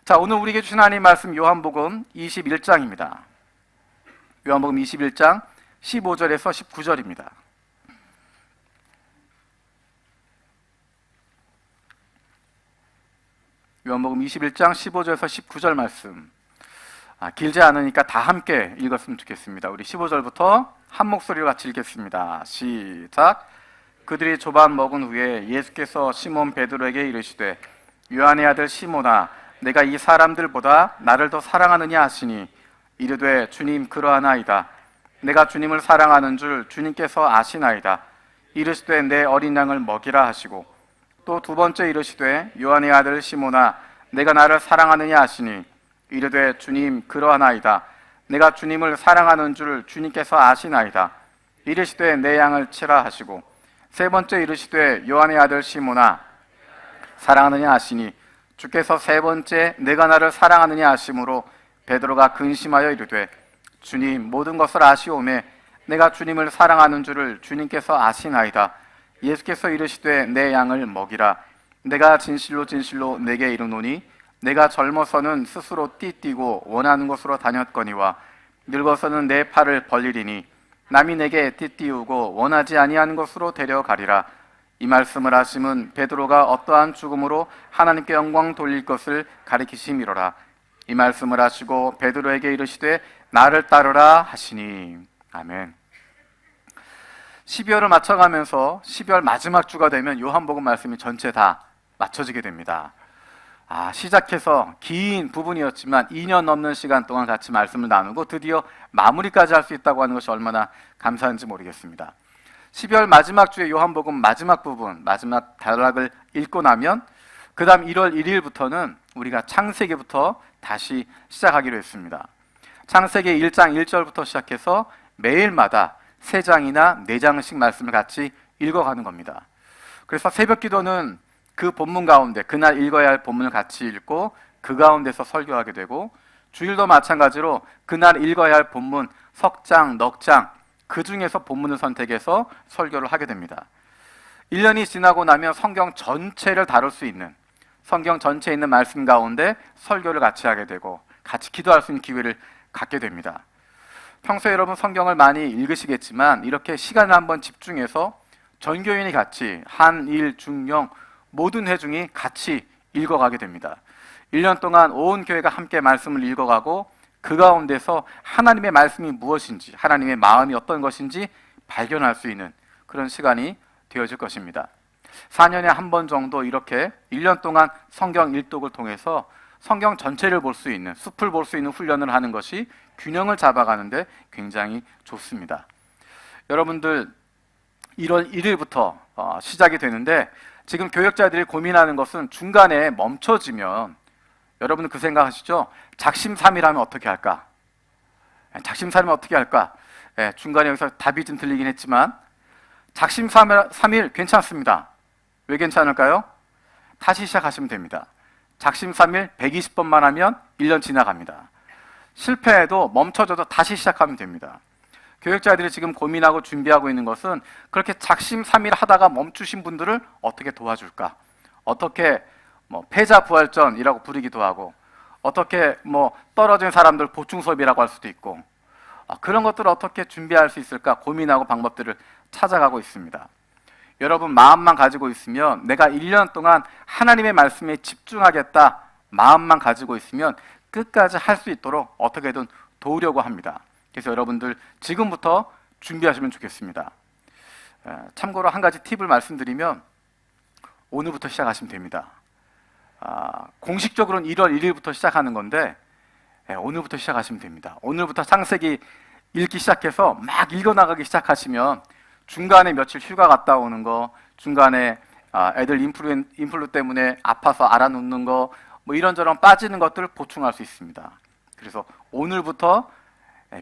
자, 오늘 우리에게 주신 하나님 말씀 요한복음 21장입니다. 요한복음 21장 15절에서 19절입니다. 요한복음 21장 15절에서 19절 말씀. 길지 않으니까 다 함께 읽었으면 좋겠습니다. 우리 15절부터 한 목소리로 같이 읽겠습니다. 시작. 그들이 조반 먹은 후에 예수께서 시몬 베드로에게 이르시되 요한의 아들 시몬아 내가 이 사람들보다 나를 더 사랑하느냐 하시니 이르되 주님 그러하나이다. 내가 주님을 사랑하는 줄 주님께서 아시나이다. 이르시되 내 어린 양을 먹이라 하시고 또 두 번째 이르시되 요한의 아들 시몬아 내가 나를 사랑하느냐 하시니 이르되 주님 그러하나이다. 내가 주님을 사랑하는 줄 주님께서 아시나이다. 이르시되 내 양을 치라 하시고 세 번째 이르시되 요한의 아들 시몬아 사랑하느냐 하시니 주께서 세 번째 내가 나를 사랑하느냐 하심으로 베드로가 근심하여 이르되 주님 모든 것을 아시오매 내가 주님을 사랑하는 줄을 주님께서 아시나이다. 예수께서 이르시되 내 양을 먹이라. 내가 진실로 진실로 내게 이르노니 내가 젊어서는 스스로 띠뛰고 원하는 곳으로 다녔거니와 늙어서는 내 팔을 벌리리니 남이 내게 띠띠우고 원하지 아니하는 곳으로 데려가리라. 이 말씀을 하심은 베드로가 어떠한 죽음으로 하나님께 영광 돌릴 것을 가리키심이로라. 이 말씀을 하시고 베드로에게 이르시되 나를 따르라 하시니. 아멘. 12월을 맞춰가면서 12월 마지막 주가 되면 요한복음 말씀이 전체 다 맞춰지게 됩니다. 시작해서 긴 부분이었지만 2년 넘는 시간 동안 같이 말씀을 나누고 드디어 마무리까지 할 수 있다고 하는 것이 얼마나 감사한지 모르겠습니다. 12월 마지막 주의 요한복음 마지막 부분, 마지막 단락을 읽고 나면 그 다음 1월 1일부터는 우리가 창세기부터 다시 시작하기로 했습니다. 창세기 1장 1절부터 시작해서 매일마다 3장이나 4장씩 말씀을 같이 읽어가는 겁니다. 그래서 새벽 기도는 그 본문 가운데 그날 읽어야 할 본문을 같이 읽고 그 가운데서 설교하게 되고, 주일도 마찬가지로 그날 읽어야 할 본문 석 장, 넉 장 그 중에서 본문을 선택해서 설교를 하게 됩니다. 1년이 지나고 나면 성경 전체를 다룰 수 있는, 성경 전체에 있는 말씀 가운데 설교를 같이 하게 되고 같이 기도할 수 있는 기회를 갖게 됩니다. 평소에 여러분 성경을 많이 읽으시겠지만 이렇게 시간을 한번 집중해서 전교인이 같이 한일 중영 모든 회중이 같이 읽어가게 됩니다. 1년 동안 온 교회가 함께 말씀을 읽어가고 그 가운데서 하나님의 말씀이 무엇인지, 하나님의 마음이 어떤 것인지 발견할 수 있는 그런 시간이 되어질 것입니다. 4년에 한 번 정도 이렇게 1년 동안 성경 일독을 통해서 성경 전체를 볼 수 있는, 숲을 볼 수 있는 훈련을 하는 것이 균형을 잡아가는데 굉장히 좋습니다. 여러분들 1월 1일부터 시작이 되는데 지금 교역자들이 고민하는 것은 중간에 멈춰지면, 여러분은 그 생각하시죠? 작심삼일하면 어떻게 할까? 작심삼일 어떻게 할까? 중간에 여기서 답이 좀 들리긴 했지만 작심삼일 괜찮습니다. 왜 괜찮을까요? 다시 시작하시면 됩니다. 작심삼일 120번만 하면 1년 지나갑니다. 실패해도 멈춰져도 다시 시작하면 됩니다. 교역자들이 지금 고민하고 준비하고 있는 것은 그렇게 작심삼일 하다가 멈추신 분들을 어떻게 도와줄까? 어떻게 패자부활전이라고 부르기도 하고, 어떻게 떨어진 사람들 보충 수업이라고 할 수도 있고, 그런 것들을 어떻게 준비할 수 있을까 고민하고 방법들을 찾아가고 있습니다. 여러분 마음만 가지고 있으면, 내가 1년 동안 하나님의 말씀에 집중하겠다 마음만 가지고 있으면 끝까지 할 수 있도록 어떻게든 도우려고 합니다. 그래서 여러분들 지금부터 준비하시면 좋겠습니다. 참고로 한 가지 팁을 말씀드리면 오늘부터 시작하시면 됩니다. 공식적으로는 1월 1일부터 시작하는 건데 오늘부터 시작하시면 됩니다. 오늘부터 창세기 읽기 시작해서 막 읽어나가기 시작하시면 중간에 며칠 휴가 갔다 오는 거, 중간에 애들 인플루 때문에 아파서 알아눕는 거, 이런저런 빠지는 것들을 보충할 수 있습니다. 그래서 오늘부터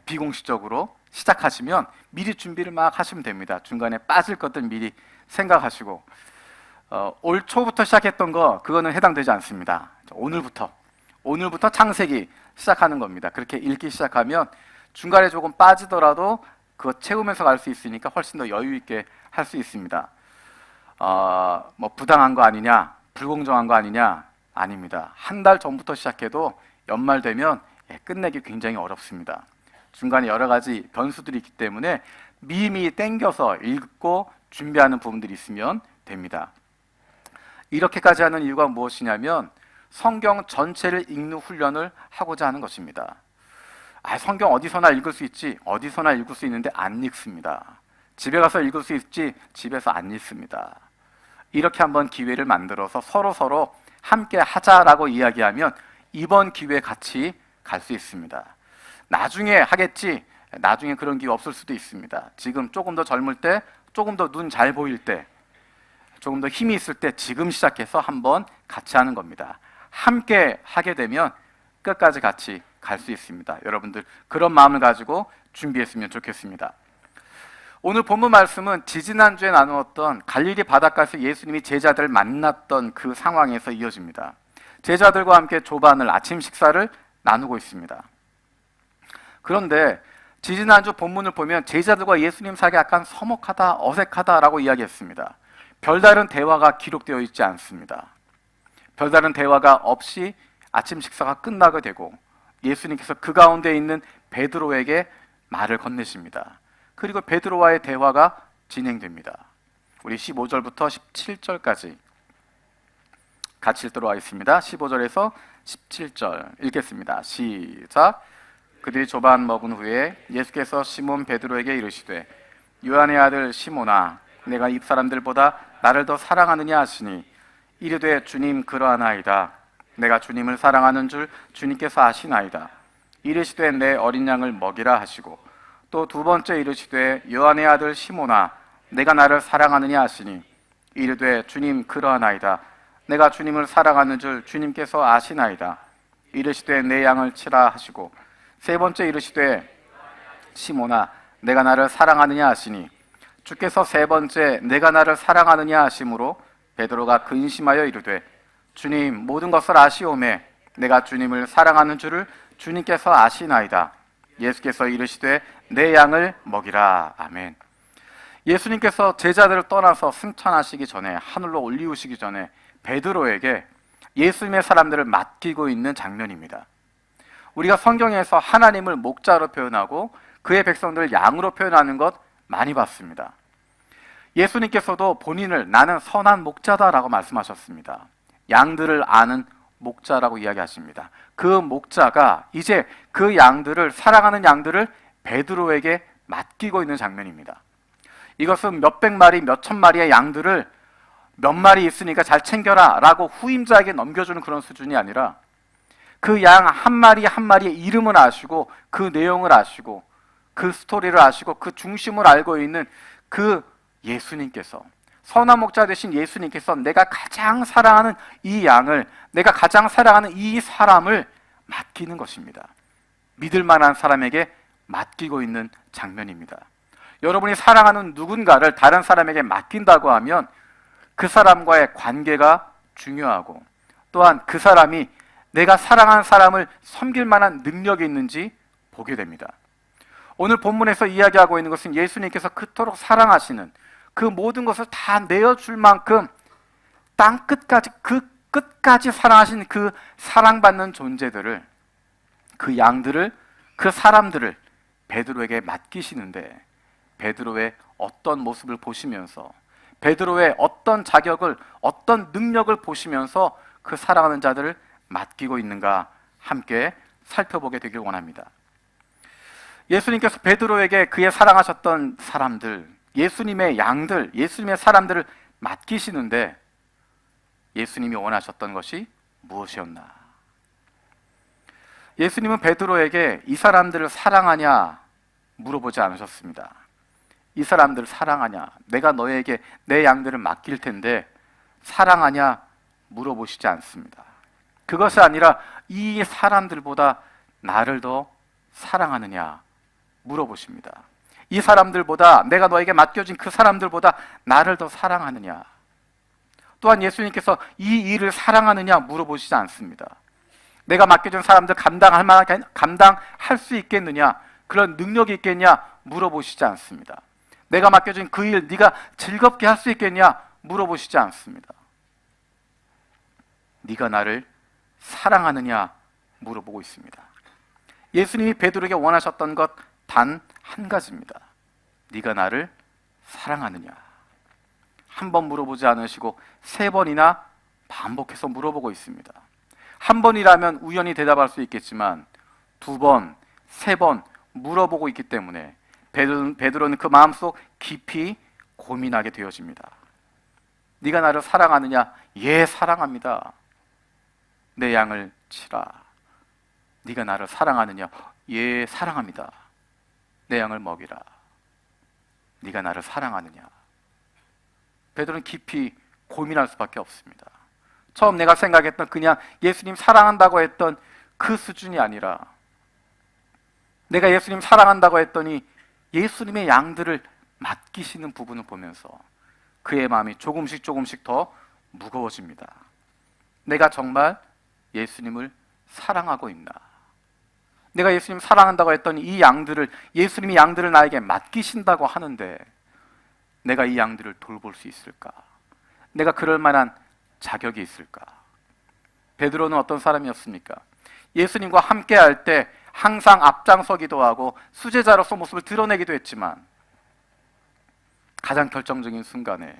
비공식적으로 시작하시면 미리 준비를 막 하시면 됩니다. 중간에 빠질 것들 미리 생각하시고, 올 초부터 시작했던 거 그거는 해당되지 않습니다. 오늘부터 창세기 시작하는 겁니다. 그렇게 읽기 시작하면 중간에 조금 빠지더라도 그거 채우면서 갈 수 있으니까 훨씬 더 여유 있게 할 수 있습니다. 부당한 거 아니냐, 불공정한 거 아니냐, 아닙니다. 한 달 전부터 시작해도 연말 되면 끝내기 굉장히 어렵습니다. 중간에 여러 가지 변수들이 있기 때문에 미리 땡겨서 읽고 준비하는 부분들이 있으면 됩니다. 이렇게까지 하는 이유가 무엇이냐면 성경 전체를 읽는 훈련을 하고자 하는 것입니다. 성경 어디서나 읽을 수 있지, 어디서나 읽을 수 있는데 안 읽습니다. 집에 가서 읽을 수 있지 집에서 안 읽습니다. 이렇게 한번 기회를 만들어서 서로 함께 하자라고 이야기하면 이번 기회에 같이 갈 수 있습니다. 나중에 하겠지, 나중에 그런 기회 없을 수도 있습니다. 지금 조금 더 젊을 때, 조금 더 눈 잘 보일 때, 조금 더 힘이 있을 때 지금 시작해서 한번 같이 하는 겁니다. 함께 하게 되면 끝까지 같이 갈 수 있습니다. 여러분들 그런 마음을 가지고 준비했으면 좋겠습니다. 오늘 본문 말씀은 지지난주에 나누었던 갈릴리 바닷가에서 예수님이 제자들을 만났던 그 상황에서 이어집니다. 제자들과 함께 조반을 아침 식사를 나누고 있습니다. 그런데 지지난주 본문을 보면 제자들과 예수님 사이가 약간 서먹하다, 어색하다라고 이야기했습니다. 별다른 대화가 기록되어 있지 않습니다. 별다른 대화가 없이 아침 식사가 끝나게 되고 예수님께서 그 가운데 있는 베드로에게 말을 건네십니다. 그리고 베드로와의 대화가 진행됩니다. 우리 15절부터 17절까지 같이 읽도록 하겠습니다. 15절에서 17절 읽겠습니다. 시작. 그들이 조반 먹은 후에 예수께서 시몬 베드로에게 이르시되 요한의 아들 시몬아 내가 입 사람들보다 나를 더 사랑하느냐 하시니 이르되 주님 그러하나이다. 내가 주님을 사랑하는 줄 주님께서 아시나이다. 이르시되 내 어린 양을 먹이라 하시고 또 두 번째 이르시되 요한의 아들 시몬아 내가 나를 사랑하느냐 하시니 이르되 주님 그러하나이다. 내가 주님을 사랑하는 줄 주님께서 아시나이다. 이르시되 내 양을 치라 하시고 세 번째 이르시되 시몬아 내가 나를 사랑하느냐 하시니 주께서 세 번째 내가 나를 사랑하느냐 하심으로 베드로가 근심하여 이르되 주님 모든 것을 아시오매 내가 주님을 사랑하는 줄을 주님께서 아시나이다. 예수께서 이르시되 내 양을 먹이라. 아멘. 예수님께서 제자들을 떠나서 승천하시기 전에 하늘로 올리우시기 전에 베드로에게 예수님의 사람들을 맡기고 있는 장면입니다. 우리가 성경에서 하나님을 목자로 표현하고 그의 백성들을 양으로 표현하는 것 많이 봤습니다. 예수님께서도 본인을 나는 선한 목자다라고 말씀하셨습니다. 양들을 아는 목자라고 이야기하십니다. 그 목자가 이제 그 양들을 사랑하는 양들을 베드로에게 맡기고 있는 장면입니다. 이것은 몇백 마리, 몇천 마리의 양들을 몇 마리 있으니까 잘 챙겨라 라고 후임자에게 넘겨주는 그런 수준이 아니라 그 양 한 마리 한 마리의 이름을 아시고 그 내용을 아시고 그 스토리를 아시고 그 중심을 알고 있는 그 예수님께서 선한 목자 되신 예수님께서 내가 가장 사랑하는 이 양을 내가 가장 사랑하는 이 사람을 맡기는 것입니다. 믿을 만한 사람에게 맡기고 있는 장면입니다. 여러분이 사랑하는 누군가를 다른 사람에게 맡긴다고 하면 그 사람과의 관계가 중요하고 또한 그 사람이 내가 사랑하는 사람을 섬길 만한 능력이 있는지 보게 됩니다. 오늘 본문에서 이야기하고 있는 것은 예수님께서 그토록 사랑하시는 그 모든 것을 다 내어줄 만큼 땅 끝까지 그 끝까지 사랑하신 그 사랑받는 존재들을 그 양들을 그 사람들을 베드로에게 맡기시는데 베드로의 어떤 모습을 보시면서 베드로의 어떤 자격을 어떤 능력을 보시면서 그 사랑하는 자들을 맡기고 있는가 함께 살펴보게 되길 원합니다. 예수님께서 베드로에게 그의 사랑하셨던 사람들, 예수님의 양들, 예수님의 사람들을 맡기시는데 예수님이 원하셨던 것이 무엇이었나? 예수님은 베드로에게 이 사람들을 사랑하냐 물어보지 않으셨습니다. 이 사람들을 사랑하냐? 내가 너에게 내 양들을 맡길 텐데 사랑하냐 물어보시지 않습니다. 그것이 아니라 이 사람들보다 나를 더 사랑하느냐 물어보십니다. 이 사람들보다 내가 너에게 맡겨진 그 사람들보다 나를 더 사랑하느냐. 또한 예수님께서 이 일을 사랑하느냐 물어보시지 않습니다. 내가 맡겨진 사람들 감당할 수 있겠느냐, 그런 능력이 있겠냐 물어보시지 않습니다. 내가 맡겨진 그 일 네가 즐겁게 할 수 있겠냐 물어보시지 않습니다. 네가 나를 사랑하느냐 물어보고 있습니다. 예수님이 베드로에게 원하셨던 것 단 한 가지입니다. 네가 나를 사랑하느냐. 한 번 물어보지 않으시고 3번이나 반복해서 물어보고 있습니다. 한 번이라면 우연히 대답할 수 있겠지만 2번, 3번 물어보고 있기 때문에 베드로는 그 마음속 깊이 고민하게 되어집니다. 네가 나를 사랑하느냐? 예, 사랑합니다. 내 양을 치라. 네가 나를 사랑하느냐? 예, 사랑합니다. 내 양을 먹이라. 네가 나를 사랑하느냐? 베드로는 깊이 고민할 수밖에 없습니다. 처음 내가 생각했던 그냥 예수님 사랑한다고 했던 그 수준이 아니라 내가 예수님 사랑한다고 했더니 예수님의 양들을 맡기시는 부분을 보면서 그의 마음이 조금씩 더 무거워집니다. 내가 정말 예수님을 사랑하고 있나? 내가 예수님 사랑한다고 했더니 이 양들을, 예수님이 양들을 나에게 맡기신다고 하는데 내가 이 양들을 돌볼 수 있을까? 내가 그럴 만한 자격이 있을까? 베드로는 어떤 사람이었습니까? 예수님과 함께 할 때 항상 앞장서기도 하고 수제자로서 모습을 드러내기도 했지만 가장 결정적인 순간에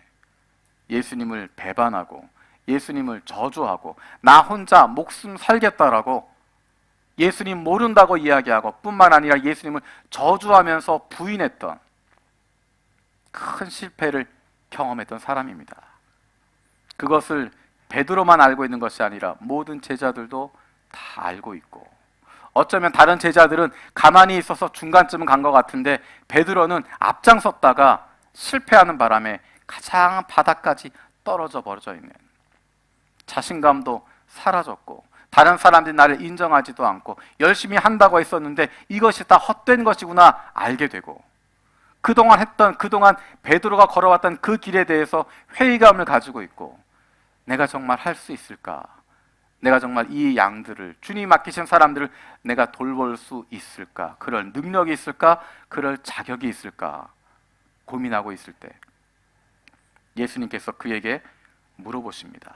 예수님을 배반하고 예수님을 저주하고 나 혼자 목숨 살겠다라고 예수님 모른다고 이야기하고 뿐만 아니라 예수님을 저주하면서 부인했던 큰 실패를 경험했던 사람입니다. 그것을 베드로만 알고 있는 것이 아니라 모든 제자들도 다 알고 있고 어쩌면 다른 제자들은 가만히 있어서 중간쯤은 간 것 같은데 베드로는 앞장섰다가 실패하는 바람에 가장 바닥까지 떨어져 버려져 있는, 자신감도 사라졌고 다른 사람들이 나를 인정하지도 않고 열심히 한다고 했었는데 이것이 다 헛된 것이구나 알게 되고 그동안 베드로가 걸어왔던 그 길에 대해서 회의감을 가지고 있고 내가 정말 할 수 있을까? 내가 정말 이 양들을, 주님이 맡기신 사람들을 내가 돌볼 수 있을까? 그럴 능력이 있을까? 그럴 자격이 있을까? 고민하고 있을 때 예수님께서 그에게 물어보십니다.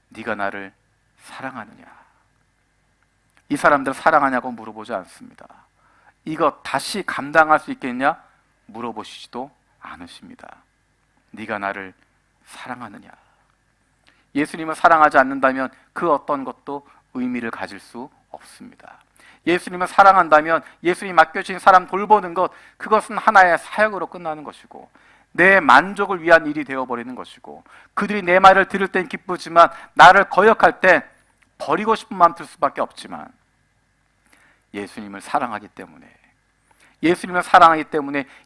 네가 나를 사랑하느냐? 이 사람들 사랑하냐고 물어보지 않습니다. 이거 다시 감당할 수 있겠냐? 물어보시지도 않으십니다. 네가 나를 사랑하느냐? 예수님을 사랑하지 않는다면 그 어떤 것도 의미를 가질 수 없습니다. 예수님을 사랑한다면 예수님이 맡겨주신 사람 돌보는 것, 그것은 하나의 사역으로 끝나는 것이고 내 만족을 위한 일이 되어버리는 것이고 그들이 내 말을 들을 땐 기쁘지만 나를 거역할 때 버리고 싶은 마음 들 수밖에 없지만 예수님을 사랑하기 때문에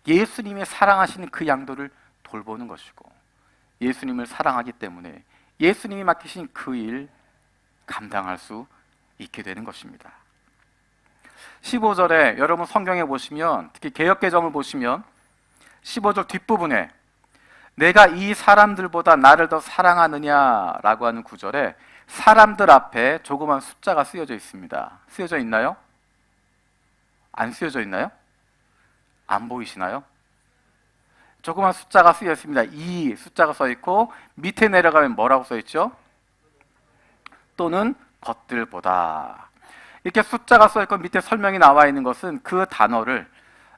예수님이 사랑하시는 그 양도를 돌보는 것이고 예수님을 사랑하기 때문에 예수님이 맡기신 그 일 감당할 수 있게 되는 것입니다. 15절에 여러분 성경에 보시면 특히 개역개정을 보시면 15절 뒷부분에 내가 이 사람들보다 나를 더 사랑하느냐라고 하는 구절에 사람들 앞에 조그만 숫자가 쓰여져 있습니다. 쓰여져 있나요? 안 쓰여져 있나요? 안 보이시나요? 조그만 숫자가 쓰여 있습니다. 이 숫자가 써 있고 밑에 내려가면 뭐라고 써 있죠? 또는 것들보다. 이렇게 숫자가 써 있고 밑에 설명이 나와 있는 것은 그 단어를,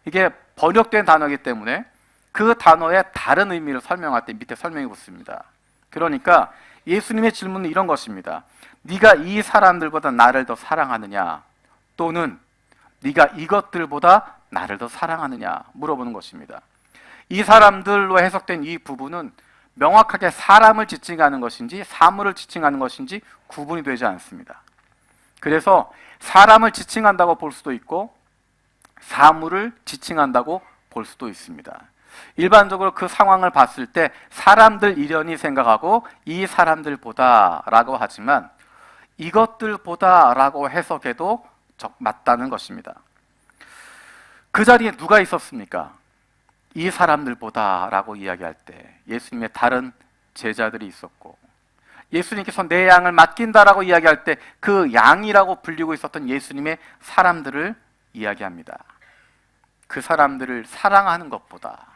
이게 번역된 단어이기 때문에 그 단어의 다른 의미를 설명할 때 밑에 설명이 붙습니다. 그러니까 예수님의 질문은 이런 것입니다. 네가 이 사람들보다 나를 더 사랑하느냐? 또는 네가 이것들보다 나를 더 사랑하느냐? 물어보는 것입니다. 이 사람들로 해석된 이 부분은 명확하게 사람을 지칭하는 것인지 사물을 지칭하는 것인지 구분이 되지 않습니다. 그래서 사람을 지칭한다고 볼 수도 있고 사물을 지칭한다고 볼 수도 있습니다. 일반적으로 그 상황을 봤을 때 사람들 이련히 생각하고 이 사람들보다 라고 하지만 이것들보다 라고 해석해도 맞다는 것입니다. 그 자리에 누가 있었습니까? 이 사람들보다 라고 이야기할 때 예수님의 다른 제자들이 있었고 예수님께서 내 양을 맡긴다라고 이야기할 때 그 양이라고 불리고 있었던 예수님의 사람들을 이야기합니다. 그 사람들을 사랑하는 것보다,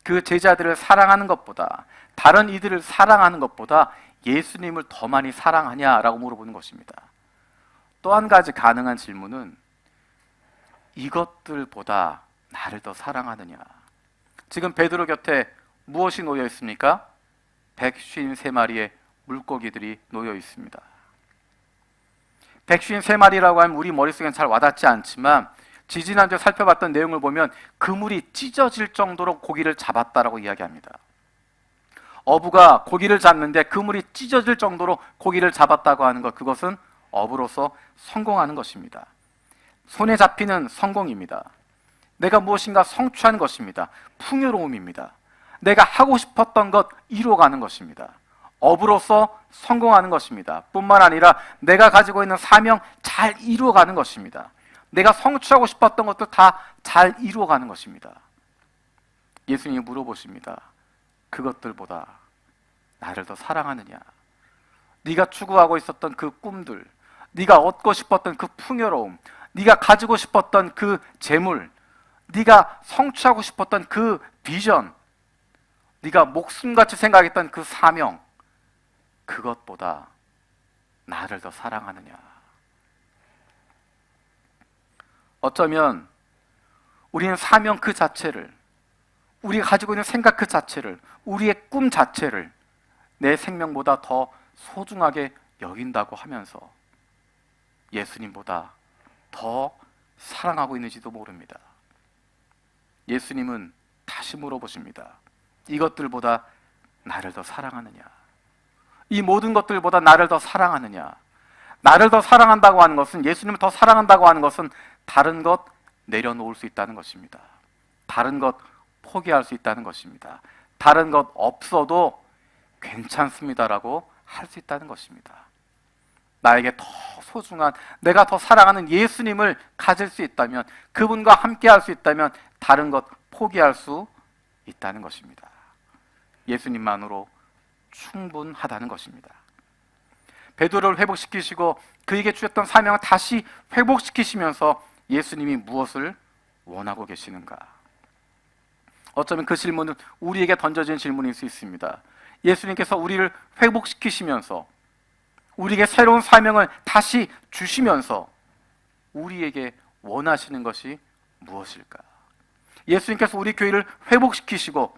그 제자들을 사랑하는 것보다, 다른 이들을 사랑하는 것보다 예수님을 더 많이 사랑하냐라고 물어보는 것입니다. 또 한 가지 가능한 질문은 이것들보다 나를 더 사랑하느냐. 지금 베드로 곁에 무엇이 놓여 있습니까? 153마리의 물고기들이 놓여 있습니다. 153마리라고 하면 우리 머릿속엔 잘 와닿지 않지만 지지난주에 살펴봤던 내용을 보면 그물이 찢어질 정도로 고기를 잡았다라고 이야기합니다. 어부가 고기를 잡는데 그물이 찢어질 정도로 고기를 잡았다고 하는 것, 그것은 어부로서 성공하는 것입니다. 손에 잡히는 성공입니다. 내가 무엇인가 성취한 것입니다. 풍요로움입니다. 내가 하고 싶었던 것 이루어가는 것입니다. 어부로서 성공하는 것입니다. 뿐만 아니라 내가 가지고 있는 사명 잘 이루어가는 것입니다. 내가 성취하고 싶었던 것도 다 잘 이루어가는 것입니다. 예수님이 물어보십니다. 그것들보다 나를 더 사랑하느냐? 네가 추구하고 있었던 그 꿈들, 네가 얻고 싶었던 그 풍요로움, 네가 가지고 싶었던 그 재물, 네가 성취하고 싶었던 그 비전, 네가 목숨같이 생각했던 그 사명, 그것보다 나를 더 사랑하느냐? 어쩌면 우리는 사명 그 자체를, 우리가 가지고 있는 생각 그 자체를, 우리의 꿈 자체를 내 생명보다 더 소중하게 여긴다고 하면서 예수님보다 더 사랑하고 있는지도 모릅니다. 예수님은 다시 물어보십니다. 이것들보다 나를 더 사랑하느냐? 이 모든 것들보다 나를 더 사랑하느냐? 나를 더 사랑한다고 하는 것은, 예수님을 더 사랑한다고 하는 것은 다른 것 내려놓을 수 있다는 것입니다. 다른 것 포기할 수 있다는 것입니다. 다른 것 없어도 괜찮습니다라고 할 수 있다는 것입니다. 나에게 더 소중한, 내가 더 사랑하는 예수님을 가질 수 있다면, 그분과 함께 할 수 있다면 다른 것 포기할 수 있다는 것입니다. 예수님만으로 충분하다는 것입니다. 베드로를 회복시키시고 그에게 주셨던 사명을 다시 회복시키시면서 예수님이 무엇을 원하고 계시는가? 어쩌면 그 질문은 우리에게 던져진 질문일 수 있습니다. 예수님께서 우리를 회복시키시면서 우리에게 새로운 사명을 다시 주시면서 우리에게 원하시는 것이 무엇일까? 예수님께서 우리 교회를 회복시키시고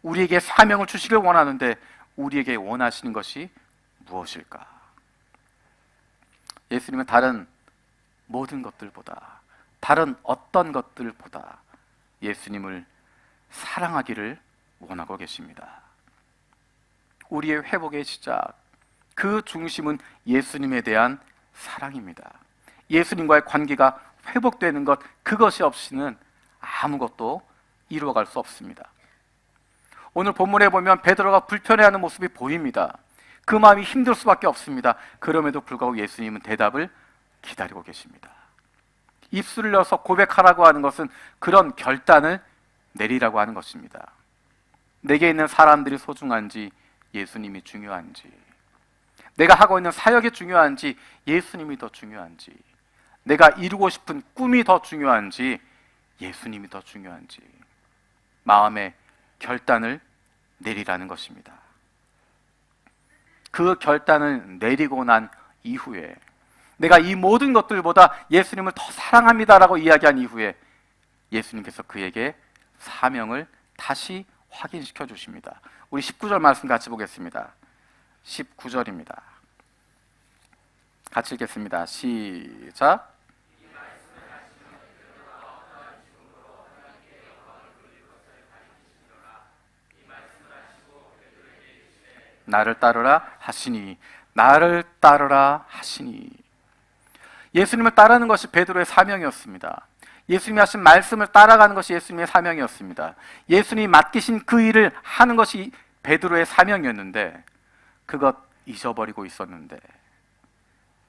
우리에게 사명을 주시길 원하는데 우리에게 원하시는 것이 무엇일까? 예수님은 다른 모든 것들보다, 다른 어떤 것들보다 예수님을 사랑하기를 원하고 계십니다. 우리의 회복의 시작, 그 중심은 예수님에 대한 사랑입니다. 예수님과의 관계가 회복되는 것, 그것이 없이는 아무것도 이루어갈 수 없습니다. 오늘 본문에 보면 베드로가 불편해하는 모습이 보입니다. 그 마음이 힘들 수밖에 없습니다. 그럼에도 불구하고 예수님은 대답을 기다리고 계십니다. 입술을 열어서 고백하라고 하는 것은 그런 결단을 내리라고 하는 것입니다. 내게 있는 사람들이 소중한지, 예수님이 중요한지, 내가 하고 있는 사역이 중요한지, 예수님이 더 중요한지, 내가 이루고 싶은 꿈이 더 중요한지, 예수님이 더 중요한지, 마음의 결단을 내리라는 것입니다. 그 결단을 내리고 난 이후에, 내가 이 모든 것들보다 예수님을 더 사랑합니다라고 이야기한 이후에 예수님께서 그에게 사명을 다시 확인시켜 주십니다. 우리 19절 말씀 같이 보겠습니다. 19절입니다. 같이 읽겠습니다. 시작. 나를 따르라 하시니, 나를 따르라 하시니. 예수님을 따르는 것이 베드로의 사명이었습니다. 예수님이 하신 말씀을 따라가는 것이 예수님의 사명이었습니다. 예수님이 맡기신 그 일을 하는 것이 베드로의 사명이었는데 그것 잊어버리고 있었는데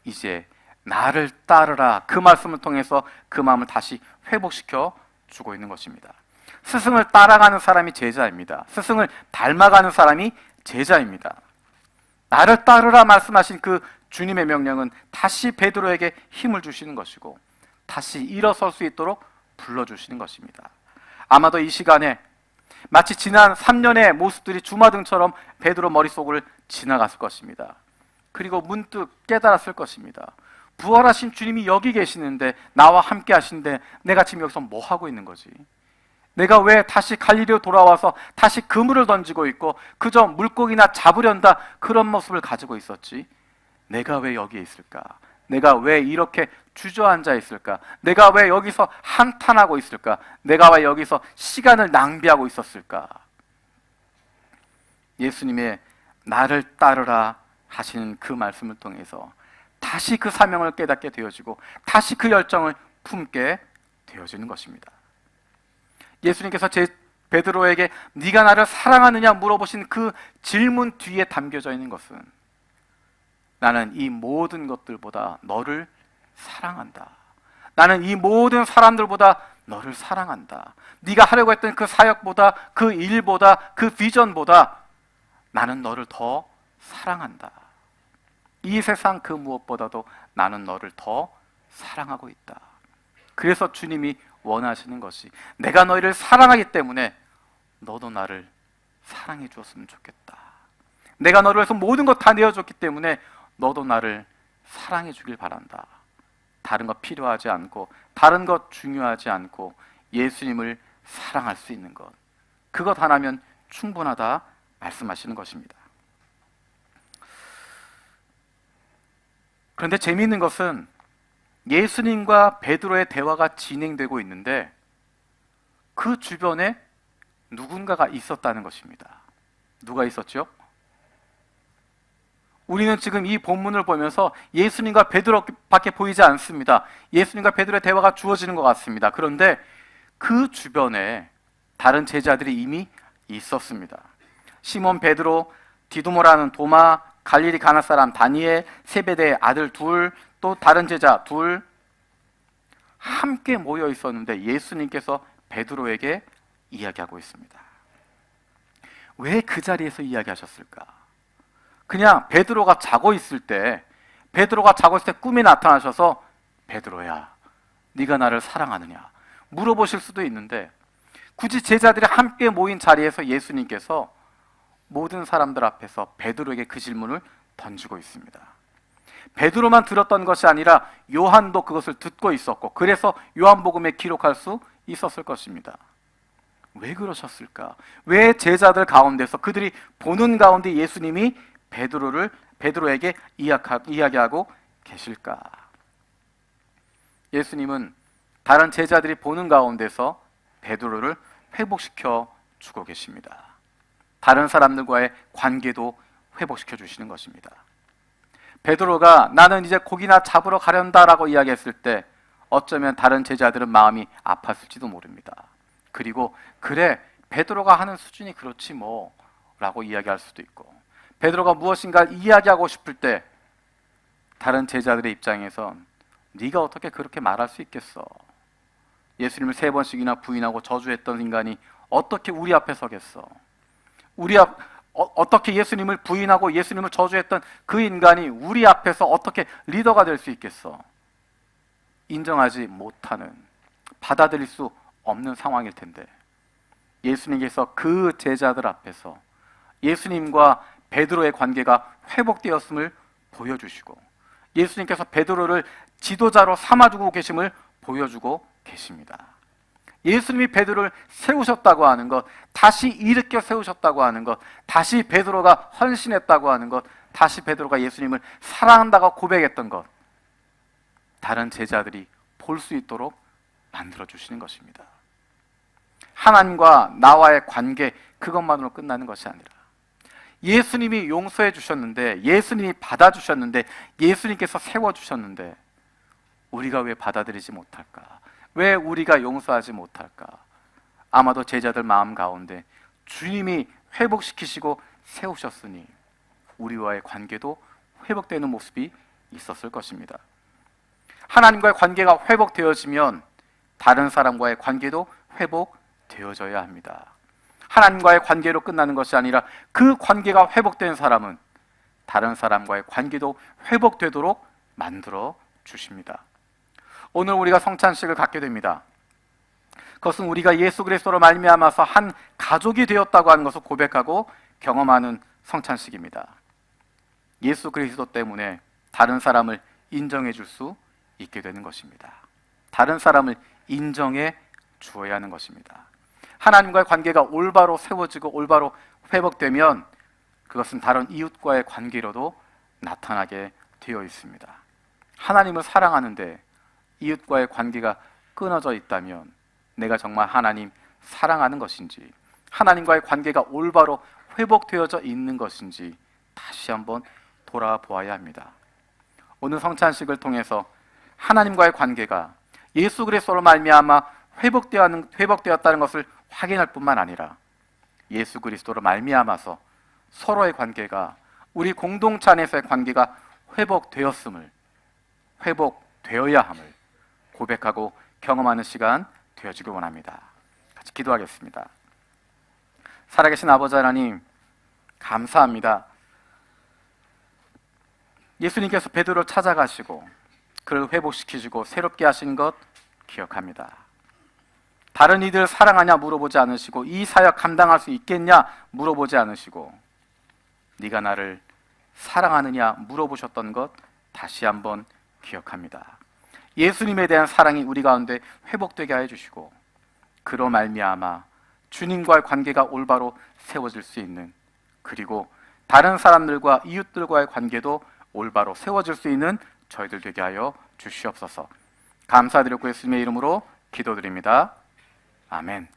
이제 나를 따르라, 그 말씀을 통해서 그 마음을 다시 회복시켜 주고 있는 것입니다. 스승을 따라가는 사람이 제자입니다. 스승을 닮아가는 사람이 제자입니다. 나를 따르라 말씀하신 그 주님의 명령은 다시 베드로에게 힘을 주시는 것이고 다시 일어설 수 있도록 불러주시는 것입니다. 아마도 이 시간에 마치 지난 3년의 모습들이 주마등처럼 베드로 머릿속을 지나갔을 것입니다. 그리고 문득 깨달았을 것입니다. 부활하신 주님이 여기 계시는데, 나와 함께 하시는데 내가 지금 여기서 뭐 하고 있는 거지? 내가 왜 다시 갈릴리로 돌아와서 다시 그물을 던지고 있고 그저 물고기나 잡으련다 그런 모습을 가지고 있었지? 내가 왜 여기에 있을까? 내가 왜 이렇게 주저앉아 있을까? 내가 왜 여기서 한탄하고 있을까? 내가 왜 여기서 시간을 낭비하고 있었을까? 예수님의 나를 따르라 하시는 그 말씀을 통해서 다시 그 사명을 깨닫게 되어지고 다시 그 열정을 품게 되어지는 것입니다. 예수님께서 베드로에게 네가 나를 사랑하느냐 물어보신 그 질문 뒤에 담겨져 있는 것은 나는 이 모든 것들보다 너를 사랑한다. 나는 이 모든 사람들보다 너를 사랑한다. 네가 하려고 했던 그 사역보다, 그 일보다, 그 비전보다 나는 너를 더 사랑한다. 이 세상 그 무엇보다도 나는 너를 더 사랑하고 있다. 그래서 주님이 원하시는 것이 내가 너희를 사랑하기 때문에 너도 나를 사랑해 주었으면 좋겠다. 내가 너를 위해서 모든 것 다 내어줬기 때문에 너도 나를 사랑해 주길 바란다. 다른 것 필요하지 않고 다른 것 중요하지 않고 예수님을 사랑할 수 있는 것, 그것 하나면 충분하다 말씀하시는 것입니다. 그런데 재미있는 것은 예수님과 베드로의 대화가 진행되고 있는데 그 주변에 누군가가 있었다는 것입니다. 누가 있었죠? 우리는 지금 이 본문을 보면서 예수님과 베드로밖에 보이지 않습니다. 예수님과 베드로의 대화가 주어지는 것 같습니다. 그런데 그 주변에 다른 제자들이 이미 있었습니다. 시몬 베드로, 디두모라는 도마, 갈릴리 가나 사람 다니엘, 세베대의 아들 둘, 또 다른 제자 둘 함께 모여 있었는데 예수님께서 베드로에게 이야기하고 있습니다. 왜 그 자리에서 이야기하셨을까? 그냥 베드로가 자고 있을 때 꿈에 나타나셔서 베드로야, 네가 나를 사랑하느냐 물어보실 수도 있는데 굳이 제자들이 함께 모인 자리에서 예수님께서 모든 사람들 앞에서 베드로에게 그 질문을 던지고 있습니다. 베드로만 들었던 것이 아니라 요한도 그것을 듣고 있었고 그래서 요한복음에 기록할 수 있었을 것입니다. 왜 그러셨을까? 왜 제자들 가운데서 그들이 보는 가운데 예수님이 베드로에게 이야기하고 계실까? 예수님은 다른 제자들이 보는 가운데서 베드로를 회복시켜 주고 계십니다. 다른 사람들과의 관계도 회복시켜 주시는 것입니다. 베드로가 나는 이제 고기나 잡으러 가련다라고 이야기했을 때 어쩌면 다른 제자들은 마음이 아팠을지도 모릅니다. 그리고 그래, 베드로가 하는 수준이 그렇지 뭐 라고 이야기할 수도 있고, 베드로가 무엇인가 이야기하고 싶을 때 다른 제자들의 입장에선 네가 어떻게 그렇게 말할 수 있겠어? 예수님을 3번씩이나 부인하고 저주했던 인간이 어떻게 우리 앞에 서겠어? 어떻게 예수님을 부인하고 예수님을 저주했던 그 인간이 우리 앞에서 어떻게 리더가 될 수 있겠어? 인정하지 못하는, 받아들일 수 없는 상황일 텐데 예수님께서 그 제자들 앞에서 예수님과 베드로의 관계가 회복되었음을 보여주시고 예수님께서 베드로를 지도자로 삼아주고 계심을 보여주고 계십니다. 예수님이 베드로를 세우셨다고 하는 것, 다시 일으켜 세우셨다고 하는 것, 다시 베드로가 헌신했다고 하는 것, 다시 베드로가 예수님을 사랑한다고 고백했던 것, 다른 제자들이 볼 수 있도록 만들어주시는 것입니다. 하나님과 나와의 관계, 그것만으로 끝나는 것이 아니라 예수님이 용서해 주셨는데, 예수님이 받아주셨는데, 예수님께서 세워주셨는데 우리가 왜 받아들이지 못할까? 왜 우리가 용서하지 못할까? 아마도 제자들 마음 가운데 주님이 회복시키시고 세우셨으니 우리와의 관계도 회복되는 모습이 있었을 것입니다. 하나님과의 관계가 회복되어지면 다른 사람과의 관계도 회복되어져야 합니다. 하나님과의 관계로 끝나는 것이 아니라 그 관계가 회복된 사람은 다른 사람과의 관계도 회복되도록 만들어 주십니다. 오늘 우리가 성찬식을 갖게 됩니다. 그것은 우리가 예수 그리스도로 말미암아서 한 가족이 되었다고 하는 것을 고백하고 경험하는 성찬식입니다. 예수 그리스도 때문에 다른 사람을 인정해 줄 수 있게 되는 것입니다. 다른 사람을 인정해 주어야 하는 것입니다. 하나님과의 관계가 올바로 세워지고 올바로 회복되면 그것은 다른 이웃과의 관계로도 나타나게 되어 있습니다. 하나님을 사랑하는데 이웃과의 관계가 끊어져 있다면 내가 정말 하나님 사랑하는 것인지, 하나님과의 관계가 올바로 회복되어져 있는 것인지 다시 한번 돌아보아야 합니다. 오늘 성찬식을 통해서 하나님과의 관계가 예수 그리스도로 말미암아 회복되었다는 것을 확인할 뿐만 아니라 예수 그리스도로 말미암아서 서로의 관계가, 우리 공동체 안에서의 관계가 회복되어야 함을 고백하고 경험하는 시간 되어지길 원합니다. 같이 기도하겠습니다. 살아계신 아버지 하나님, 감사합니다. 예수님께서 베드로를 찾아가시고 그를 회복시키시고 새롭게 하신 것 기억합니다. 다른 이들 사랑하냐 물어보지 않으시고 이 사역 감당할 수 있겠냐 물어보지 않으시고 네가 나를 사랑하느냐 물어보셨던 것 다시 한번 기억합니다. 예수님에 대한 사랑이 우리 가운데 회복되게 하여 주시고 그로 말미암아 주님과의 관계가 올바로 세워질 수 있는, 그리고 다른 사람들과 이웃들과의 관계도 올바로 세워질 수 있는 저희들 되게 하여 주시옵소서. 감사드리고 예수님의 이름으로 기도드립니다. 아멘.